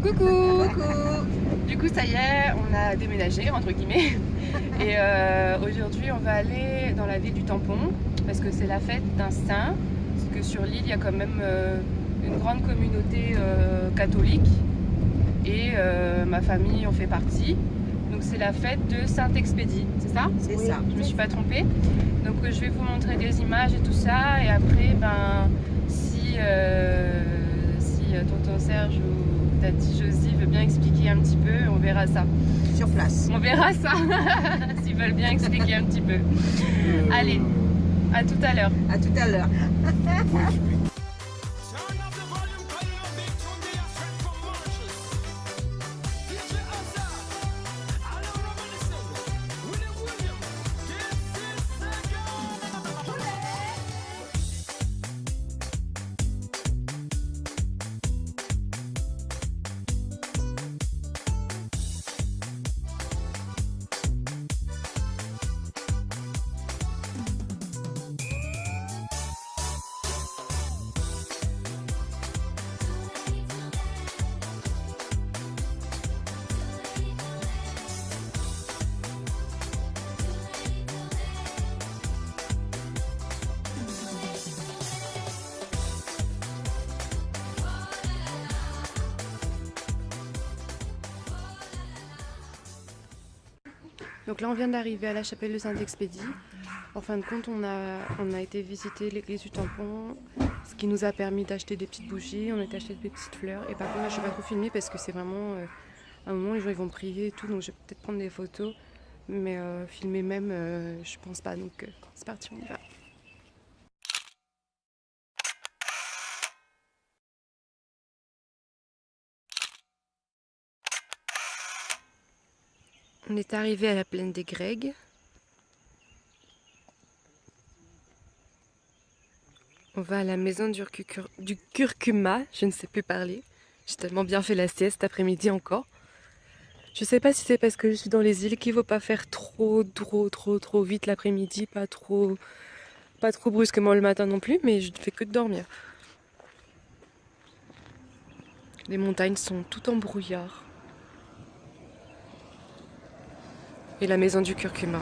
Coucou. Coucou. Du coup ça y est, on a déménagé entre guillemets et aujourd'hui on va aller dans la ville du Tampon parce que c'est la fête d'un saint, parce que sur l'île il y a quand même une grande communauté catholique et ma famille en fait partie. Donc c'est la fête de Saint-Expédie, c'est ça? C'est ça. Je me suis pas trompée. Donc je vais vous montrer des images et tout ça et après si tonton Serge ou tati Josie veut bien expliquer un petit peu, on verra ça. Sur place. On verra ça s'ils veulent bien expliquer un petit peu. Allez, à tout à l'heure. À tout à l'heure. Donc là on vient d'arriver à la chapelle de Saint-Expédie. En fin de compte on a été visiter l'église du Tampon, ce qui nous a permis d'acheter des petites bougies, on a acheté des petites fleurs. Et par contre là je vais pas trop filmer parce que c'est vraiment un moment où les gens ils vont prier et tout, donc je vais peut-être prendre des photos. Mais filmer même je pense pas, donc c'est parti, on y va. On est arrivé à la plaine des Grègues. On va à la maison du curcuma, je ne sais plus parler. J'ai tellement bien fait la sieste cet après-midi encore. Je sais pas si c'est parce que je suis dans les îles qu'il ne faut pas faire trop vite l'après-midi, pas trop brusquement le matin non plus, mais je ne fais que de dormir. Les montagnes sont toutes en brouillard. Et la maison du curcuma.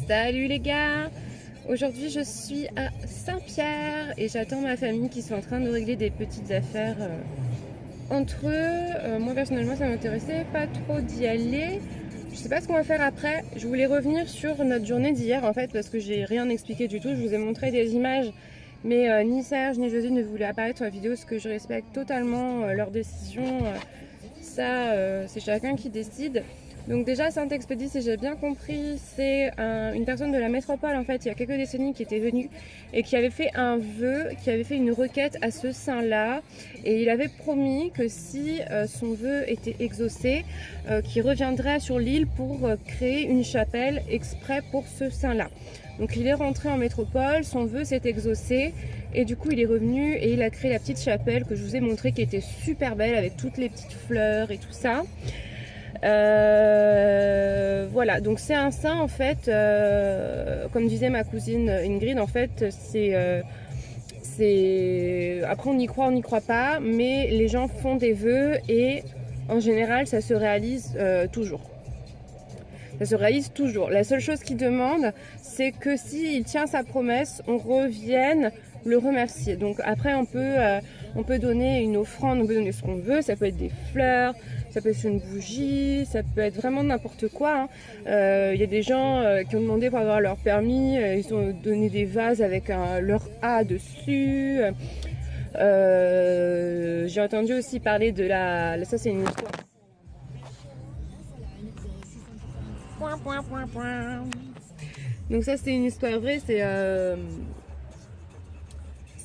Salut les gars! Aujourd'hui je suis à Saint-Pierre et j'attends ma famille qui sont en train de régler des petites affaires entre eux. Moi personnellement ça m'intéressait pas trop d'y aller. Je sais pas ce qu'on va faire après. Je voulais revenir sur notre journée d'hier en fait parce que j'ai rien expliqué du tout. Je vous ai montré des images mais ni Serge ni Josie ne voulaient apparaître sur la vidéo, ce que je respecte totalement leur décision. Ça c'est chacun qui décide. Donc déjà Saint-Expédie, si j'ai bien compris, c'est une personne de la métropole en fait, il y a quelques décennies qui était venue et qui avait fait un vœu, qui avait fait une requête à ce saint-là et il avait promis que si son vœu était exaucé, qu'il reviendrait sur l'île pour créer une chapelle exprès pour ce saint-là. Donc il est rentré en métropole, son vœu s'est exaucé et du coup il est revenu et il a créé la petite chapelle que je vous ai montrée qui était super belle avec toutes les petites fleurs et tout ça. Voilà, donc c'est un sein en fait, comme disait ma cousine Ingrid, en fait après on y croit pas, mais les gens font des vœux et en général ça se réalise toujours. Ça se réalise toujours. La seule chose qu'il demande, c'est que s'il tient sa promesse, on revienne le remercier. Donc après on peut donner une offrande, on peut donner ce qu'on veut, ça peut être des fleurs, ça peut être une bougie, ça peut être vraiment n'importe quoi. Y a des gens qui ont demandé pour avoir leur permis, ils ont donné des vases avec leur A dessus. J'ai entendu aussi parler de ça c'est une histoire. Donc ça c'est une histoire vraie,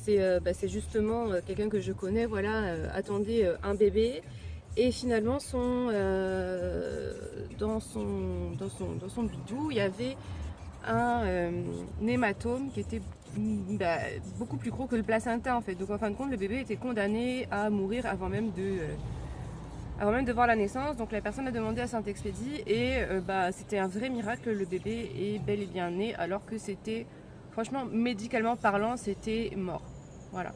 c'est justement quelqu'un que je connais, voilà, attendait un bébé. Et finalement, dans son bidou, il y avait un hématome qui était beaucoup plus gros que le placenta en fait. Donc en fin de compte, le bébé était condamné à mourir avant même de voir la naissance. Donc la personne a demandé à Saint-Expédie et c'était un vrai miracle. Le bébé est bel et bien né alors que c'était, franchement, médicalement parlant, c'était mort. Voilà.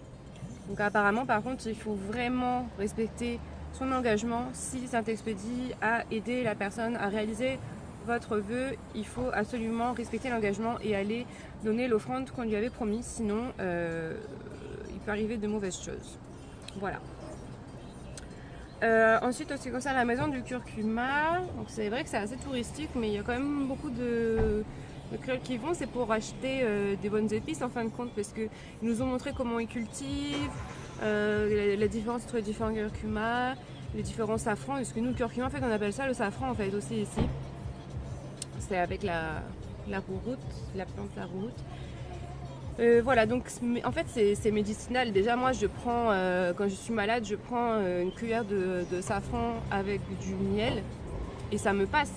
Donc apparemment, par contre, il faut vraiment respecter son engagement. Si Saint-Expédie a aidé la personne à réaliser votre vœu, il faut absolument respecter l'engagement et aller donner l'offrande qu'on lui avait promis. Sinon, il peut arriver de mauvaises choses. Voilà. Ensuite, en ce qui concerne la maison du curcuma, donc c'est vrai que c'est assez touristique, mais il y a quand même beaucoup de créoles qui vont. C'est pour acheter des bonnes épices en fin de compte, parce qu'ils nous ont montré comment ils cultivent, la différence entre les différents curcumas, les différents safrans. Parce que nous, le curcuma, en fait, on appelle ça le safran en fait aussi ici. C'est avec la rouroute, la plante la rouroute. Voilà, donc en fait c'est médicinal. Déjà moi je prends, quand je suis malade, je prends une cuillère de safran avec du miel et ça me passe.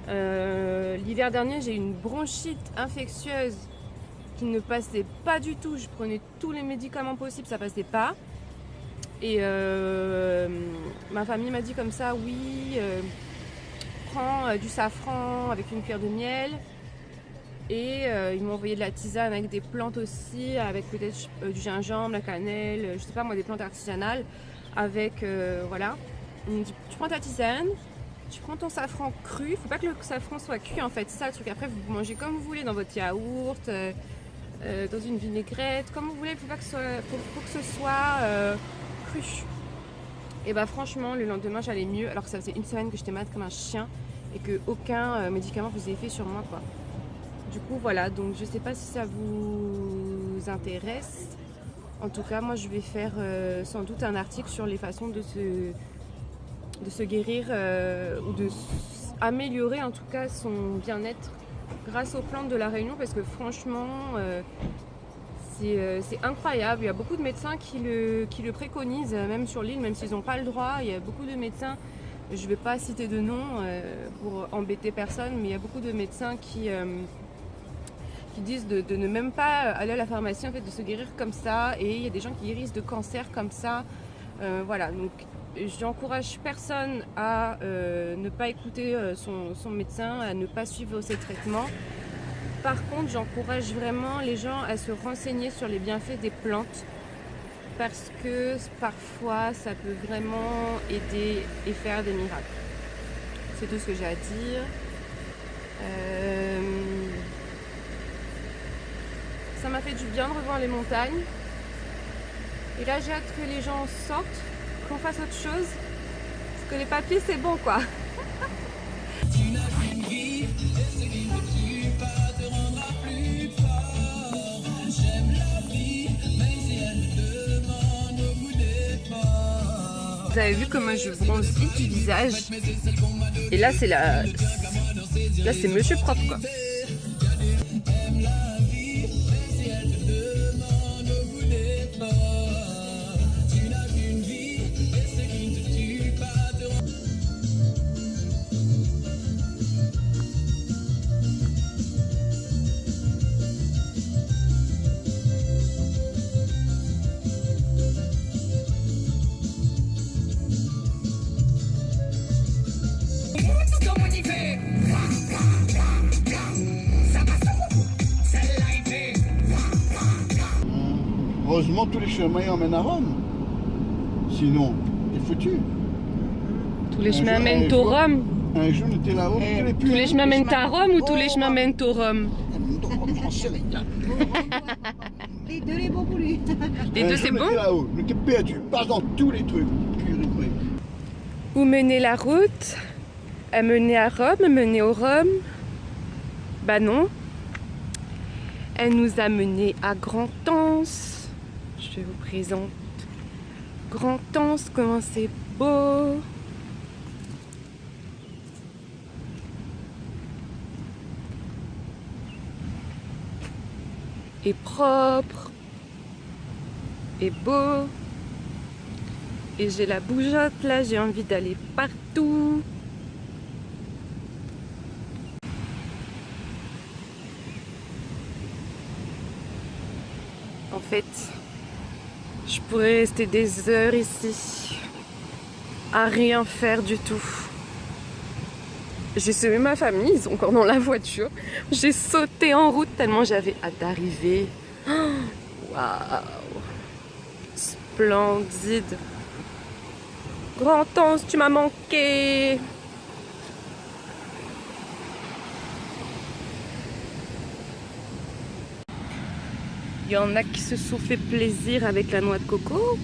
L'hiver dernier j'ai eu une bronchite infectieuse qui ne passait pas du tout. Je prenais tous les médicaments possibles, ça passait pas. Et ma famille m'a dit comme ça, oui, prends du safran avec une cuillère de miel. Et ils m'ont envoyé de la tisane avec des plantes aussi, avec peut-être du gingembre, la cannelle, je sais pas moi, des plantes artisanales. Avec, voilà. On me dit, tu prends ta tisane, tu prends ton safran cru. Il faut pas que le safran soit cuit en fait, c'est ça le truc. Après, vous mangez comme vous voulez, dans votre yaourt, dans une vinaigrette, comme vous voulez. Il faut pas que ce soit cru. Et bah franchement, le lendemain, j'allais mieux, alors que ça faisait une semaine que j'étais malade comme un chien et que aucun médicament faisait effet sur moi, quoi. Du coup voilà, donc je sais pas si ça vous intéresse. En tout cas, moi je vais faire sans doute un article sur les façons de se guérir ou de améliorer en tout cas son bien-être grâce aux plantes de la Réunion, parce que franchement c'est incroyable. Il y a beaucoup de médecins qui le préconisent, même sur l'île, même s'ils n'ont pas le droit. Il y a beaucoup de médecins, je ne vais pas citer de nom pour embêter personne, mais il y a beaucoup de médecins qui disent de ne même pas aller à la pharmacie, en fait, de se guérir comme ça. Et il y a des gens qui guérissent de cancer comme ça. Voilà, donc j'encourage personne à ne pas écouter son médecin, à ne pas suivre ses traitements. Par contre, j'encourage vraiment les gens à se renseigner sur les bienfaits des plantes, parce que parfois ça peut vraiment aider et faire des miracles. C'est tout ce que j'ai à dire. Ça m'a fait du bien de revoir les montagnes. Et là, j'ai hâte que les gens sortent, qu'on fasse autre chose. Parce que les papiers, c'est bon, quoi. Vous avez vu comment je bronze vite du visage. Et là, là, c'est monsieur propre, quoi. Comme on y fait. Ça passe celle-là il fait. Heureusement, tous les chemins emmènent à Rome. Sinon, t'es foutu. Tous les Un chemins jour- mènent un au jour- Rome. Un jour, on était là-haut, Eh, tu l'es plus. Tous les chemins mènent à Rome ou tous les chemins Rome. mènent au Rome? J'en sais rien. Les deux les bons pour lui. Les Un deux jour, c'est on bon? était là-haut, on était perdu. Passe dans tous les trucs. Purée. Où menait la route? Elle menait à Rome, elle menait au Rome? Bah non. Elle nous a menés à Grand-Anse. Je vous présente Grand-Anse, comment c'est beau. Et propre. Et beau. Et j'ai la bougeotte là, j'ai envie d'aller partout. En fait, je pourrais rester des heures ici, à rien faire du tout. J'ai sauvé ma famille, ils sont encore dans la voiture. J'ai sauté en route tellement j'avais hâte d'arriver. Waouh! Splendide! Grand-Anse, tu m'as manqué! Il y en a qui se sont fait plaisir avec la noix de coco.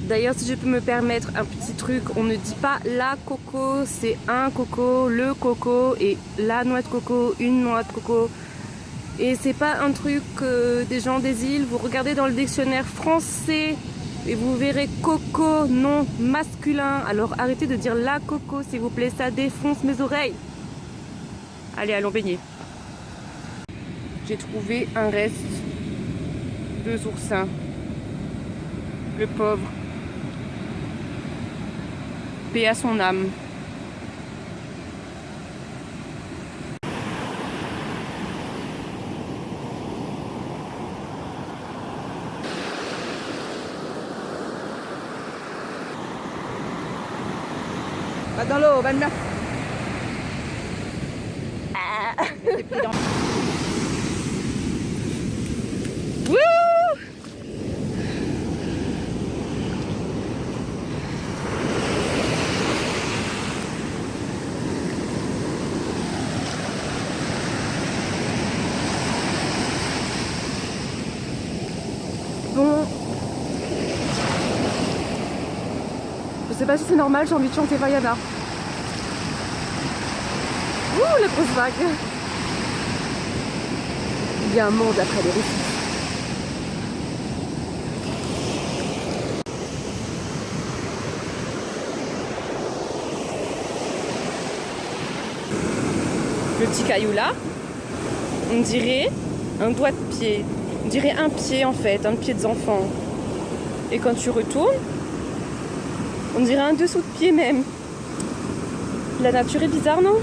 D'ailleurs, si je peux me permettre un petit truc, on ne dit pas la coco, c'est un coco, le coco et la noix de coco, une noix de coco. Et c'est pas un truc des gens des îles. Vous regardez dans le dictionnaire français et vous verrez coco, non masculin. Alors arrêtez de dire la coco, s'il vous plaît, ça défonce mes oreilles. Allez, allons baigner. J'ai trouvé un reste de oursins. Le pauvre. Paix à son âme. Va dans l'eau, va le mettre. Wouh! Bon. Je sais pas si c'est normal, j'ai envie de chanter Vaiana. Ouh, la grosse vague. Il y a un monde après les récifs. Le petit caillou là, on dirait un doigt de pied. On dirait un pied en fait, un pied des enfants. Et quand tu retournes, on dirait un dessous de pied même. La nature est bizarre, non?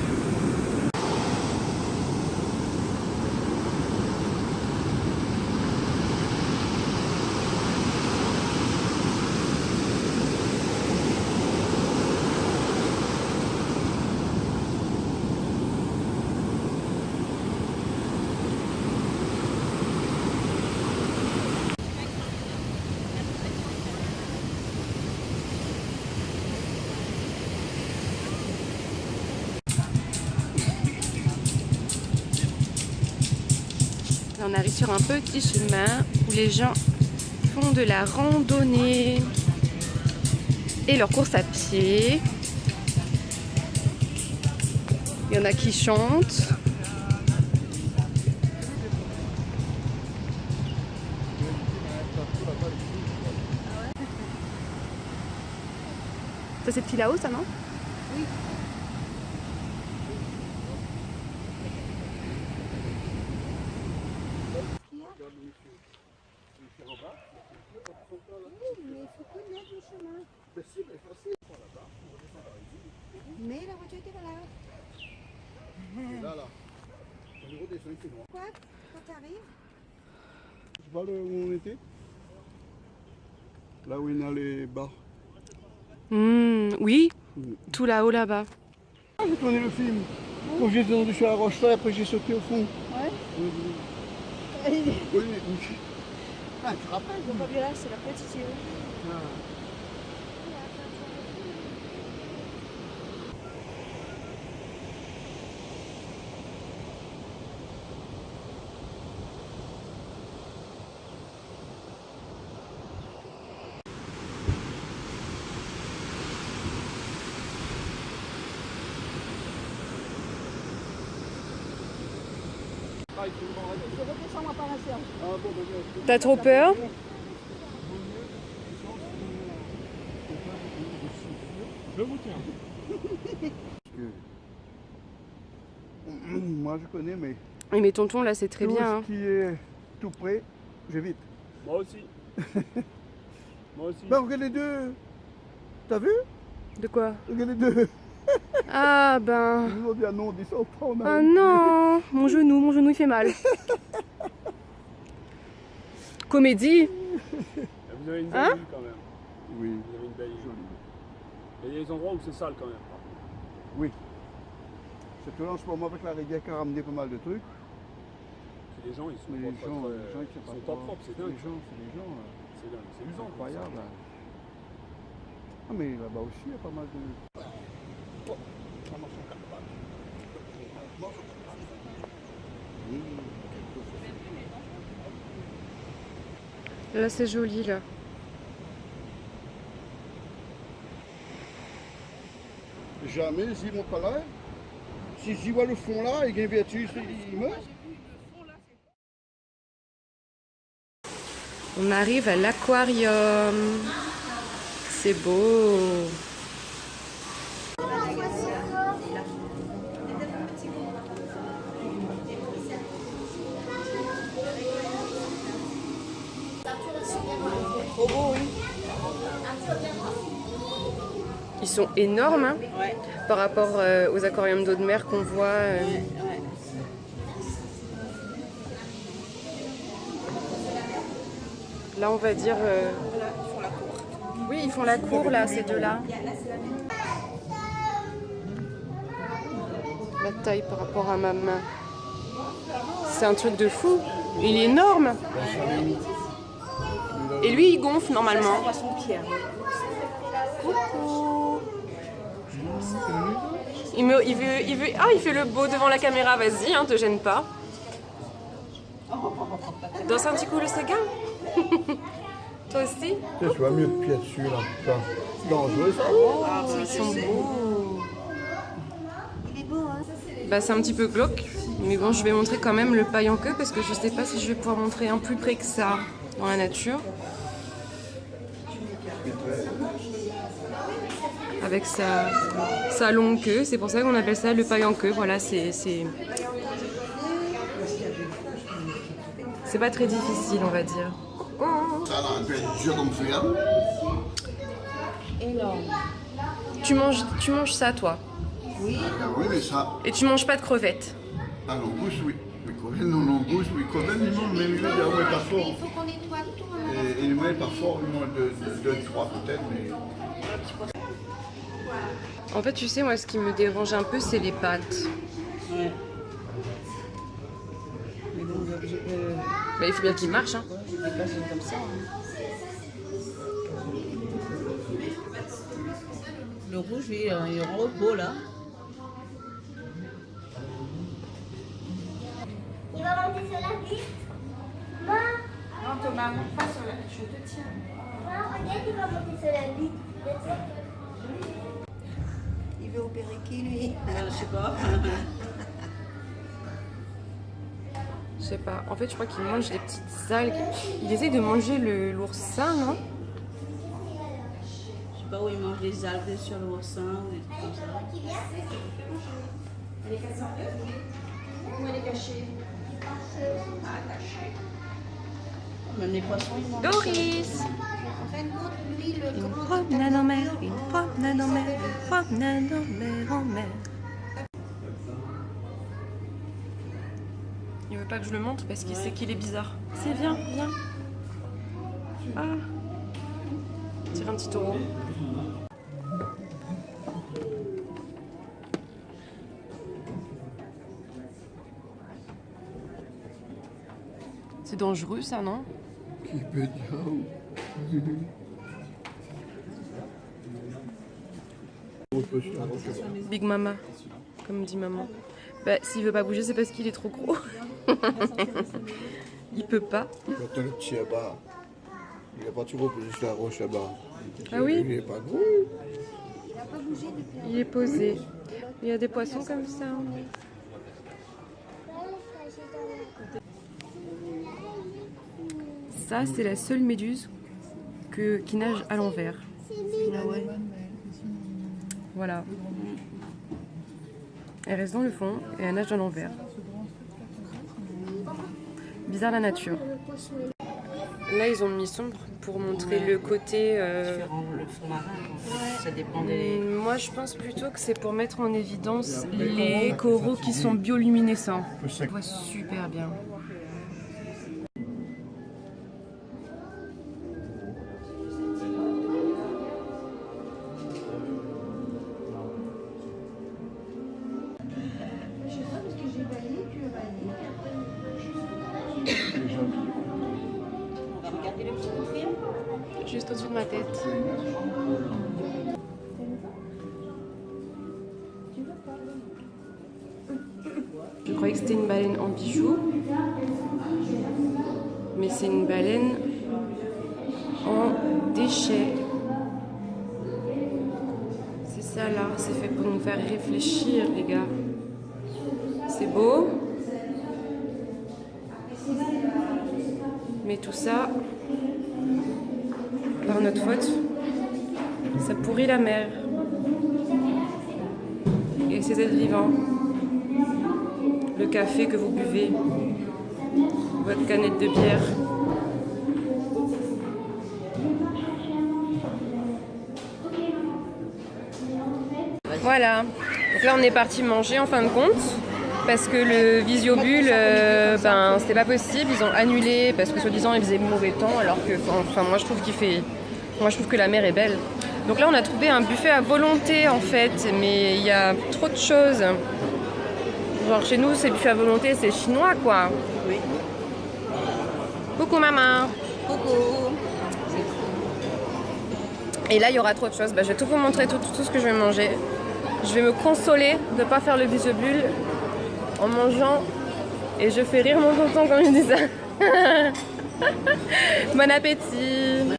On arrive sur un petit chemin où les gens font de la randonnée et leur course à pied. Il y en a qui chantent. Ça c'est petit là-haut, ça, non? Mais la voiture était pas là. Là. On est redescendu, c'est loin. Quoi? Quand t'arrives? Tu vois où on était? Là où il y a les bars. Oui, tout là-haut là-bas. J'ai tourné le film. Quand j'ai descendu sur la roche, après j'ai sauté au fond. Ouais. Oui. Ah, tu te rappelles? Donc là, c'est la petite île. Je redescends moi par la serre. T'as trop peur? Je vous tiens. Moi je connais, mais Oui, mais tonton, là, c'est très tout bien. Hein. ce qui est tout près, j'évite. Moi aussi. Moi aussi. Ben regarde les deux. T'as vu? De quoi? Regarde les deux. Ah, ben... Ils nous ont dit ah non, descends pas, on Ah arrive. non, mon genou, il fait mal. Comédie. Vous avez une belle Hein vue quand même. Oui, Vous avez une belle vue. Il y a des endroits où c'est sale quand même. oui. C'est que là en ce moment avec la rivière qui a ramené pas mal de trucs. Les gens, ils sont Mais pas les très- gens, très- ils sont ils sont pas propres, c'est dingue. les gens, C'est dingue, c'est c'est usant. incroyable. Là. Ah mais là-bas aussi il y a pas mal de... Là, c'est joli, là. Jamais, s'ils montent pas là, s'ils voient le fond là, ils viennent dessus, ils meurent. On arrive à l'aquarium. C'est beau. Ils sont énormes hein, Ouais. par rapport aux aquariums d'eau de mer qu'on voit. Là, on va dire. Oui, ils font la cour là, ces deux-là. La taille par rapport à ma main. C'est un truc de fou. Il est énorme. Et lui, il gonfle normalement. Poisson pierre. Coucou. Il fait le beau devant la caméra. Vas-y, hein, te gêne pas. Danse un petit coup le séguin. Toi aussi. Tu vois mieux de pied dessus là. Ça, c'est dangereux ça. Ils sont beaux. Il est beau, hein. Bah, c'est un petit peu glauque. Mais bon, je vais montrer quand même le paille en queue parce que je sais pas si je vais pouvoir montrer un plus près que ça dans la nature. Avec sa longue queue, c'est pour ça qu'on appelle ça le paille en queue. Voilà, c'est pas très difficile, on va dire. Ça là, un peu dur comme fer. Tu manges ça, toi. Oui, mais ça. Et tu manges pas de crevettes. Ah, l'angousse, oui. Les crevettes, non, l'angousse, oui. Crevettes, ils mangent, mais ils mangent pas fort. Il faut qu'on nettoie tout. Et ils mangent pas fort, ils mangent deux, trois peut-être, mais. En fait, tu sais, moi, ce qui me dérange un peu, c'est les pattes. Ouais. Mais donc, Bah, il faut bien qu'ils marchent. Hein. je dépasse comme ça. Le rouge, il est en repos là. Il va monter sur la piste. Maman, Non, Thomas, monte pas sur la... Je te tiens. maman, regarde, il va monter sur la piste. Il veut opérer qui lui? Je sais pas. Je sais pas. En fait, je crois qu'il mange des petites algues. Il essaie de manger l'oursin, non? Je sais pas où il mange des algues sur le oursin ou des trucs comme ça. Même les poissons, ils mangent. Doris! Une promenade en mer, une promenade en mer, une promenade en mer. Il veut pas que je le montre parce qu'il sait qu'il est bizarre. C'est viens. Ah! Tire un petit taureau. C'est dangereux ça, non? Big Mama, comme dit maman. Bah, s'il veut pas bouger, c'est parce qu'il est trop gros. Il peut pas. Maintenant, le petit là-bas, il n'a pas toujours posé sur la roche là-bas. Ah oui? Il n'est pas gros. Il est posé. Il y a des poissons comme ça. Ça, c'est la seule méduse qui nage à l'envers. Ah ouais. Voilà. Elle reste dans le fond et elle nage à l'envers. Bizarre la nature. Là, ils ont mis sombre pour montrer le côté... Différent, le fond marin, ça dépend des... Moi, je pense plutôt que c'est pour mettre en évidence les coraux qui sont bioluminescents. On voit super bien. On va regarder le petit bout de film. Juste au-dessus de ma tête. Je croyais que c'était une baleine en bijoux, mais c'est une baleine en déchets. C'est ça là, c'est fait pour nous faire réfléchir, les gars. C'est beau, mais tout ça, par notre faute, ça pourrit la mer et ses êtres vivants. Le café que vous buvez, votre canette de bière. Voilà, donc là on est parti manger en fin de compte parce que le Visiobule, c'était pas possible, ils ont annulé parce que soi-disant il faisait mauvais temps alors que moi je trouve que la mer est belle. Donc là on a trouvé un buffet à volonté en fait, mais il y a trop de choses. Genre chez nous c'est buffet à volonté, c'est chinois quoi. Oui. Coucou maman. Coucou. Et là il y aura trop de choses. Je vais tout vous montrer, tout ce que je vais manger. Je vais me consoler de ne pas faire le Visiobule en mangeant. Et je fais rire mon tonton quand je dis ça. Bon appétit.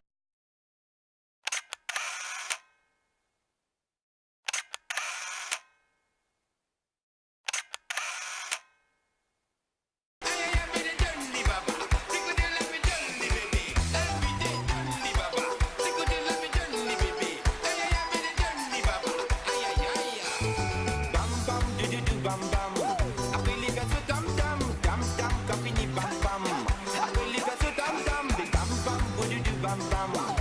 Bam bam.